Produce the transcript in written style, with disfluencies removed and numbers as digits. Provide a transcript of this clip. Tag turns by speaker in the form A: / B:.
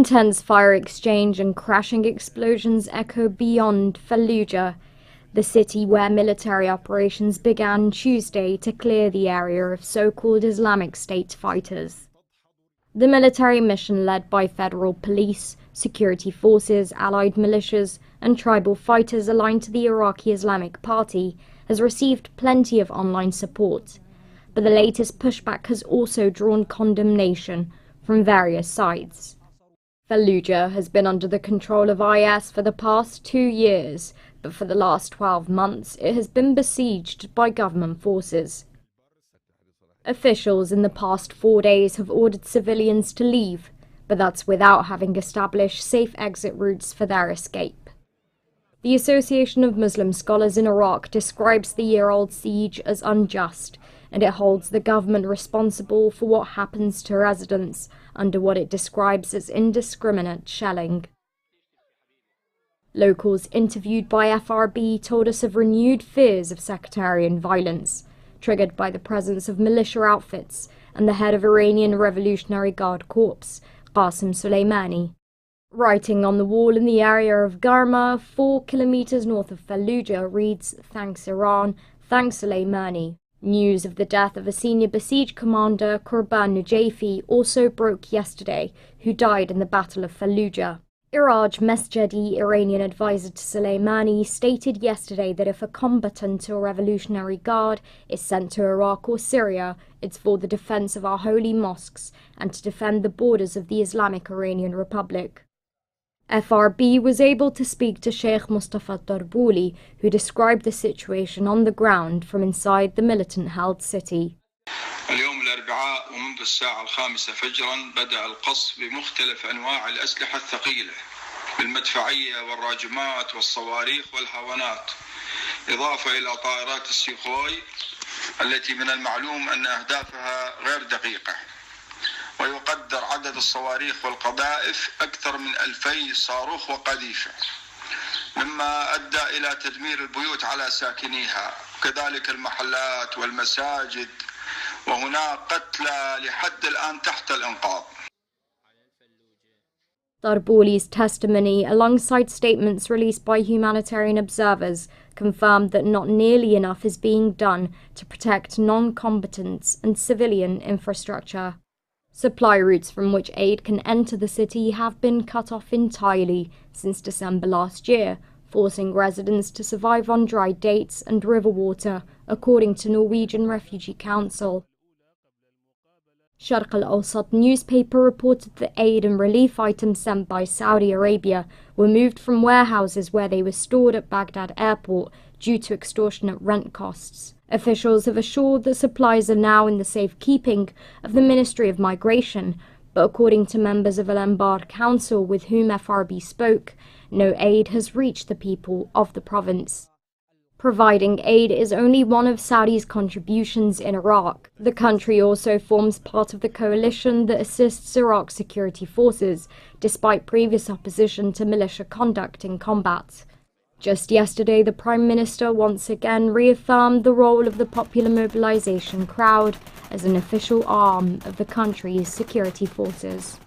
A: Intense fire exchange and crashing explosions echo beyond Fallujah, the city where military operations began Tuesday to clear the area of so-called Islamic State fighters. The military mission, led by federal police, security forces, allied militias, and tribal fighters aligned to the Iraqi Islamic Party, has received plenty of online support. But the latest pushback has also drawn condemnation from various sides. Fallujah has been under the control of IS for the past 2 years, but for the last 12 months it has been besieged by government forces. Officials in the past 4 days have ordered civilians to leave, but that's without having established safe exit routes for their escape. The Association of Muslim Scholars in Iraq describes the year-old siege as unjust, and it holds the government responsible for what happens to residents under what it describes as indiscriminate shelling. Locals interviewed by FRB told us of renewed fears of sectarian violence, triggered by the presence of militia outfits and the head of Iranian Revolutionary Guard Corps, Qasem Soleimani. Writing on the wall in the area of Garma, 4 kilometers north of Fallujah, reads, "Thanks Iran, thanks Soleimani." News of the death of a senior Basij commander, Qurban Nujafi, also broke yesterday, who died in the Battle of Fallujah. Iraj Mesjedi, Iranian advisor to Soleimani, stated yesterday that if a combatant or Revolutionary Guard is sent to Iraq or Syria, it's for the defense of our holy mosques and to defend the borders of the Islamic Iranian Republic. FRB was able to speak to Sheikh Mustafa Darbouli, who described the situation on the ground from inside the militant-held city.
B: اليوم الأربعاء ومنذ الساعة 5 فجرا بدأ القصف بمختلف أنواع الأسلحة الثقيلة بالمدفعية والراجمات والصواريخ والهاونات، إضافة إلى طائرات السيخوي التي من المعلوم أن أهدافها غير دقيقة، ويقدر عدد الصواريخ والقذائف أكثر من 2000 صاروخ وقذيفة، مما أدى إلى تدمير البيوت على ساكنيها، وكذلك المحلات والمساجد، وهناك قتلى لحد الآن تحت الإنقاذ.
A: Darbouli's testimony, alongside statements released by humanitarian observers, confirmed that not nearly enough is being done to protect non-combatants and civilian infrastructure. Supply routes from which aid can enter the city have been cut off entirely since December last year, forcing residents to survive on dry dates and river water, according to Norwegian Refugee Council. Sharq al-Awsat newspaper reported that aid and relief items sent by Saudi Arabia were moved from warehouses where they were stored at Baghdad airport due to extortionate rent costs. Officials have assured that supplies are now in the safekeeping of the Ministry of Migration, but according to members of Al-Anbar Council with whom FRB spoke, no aid has reached the people of the province. Providing aid is only one of Saudi's contributions in Iraq. The country also forms part of the coalition that assists Iraq's security forces, despite previous opposition to militia conduct in combat. Just yesterday, the Prime Minister once again reaffirmed the role of the Popular Mobilization Crowd as an official arm of the country's security forces.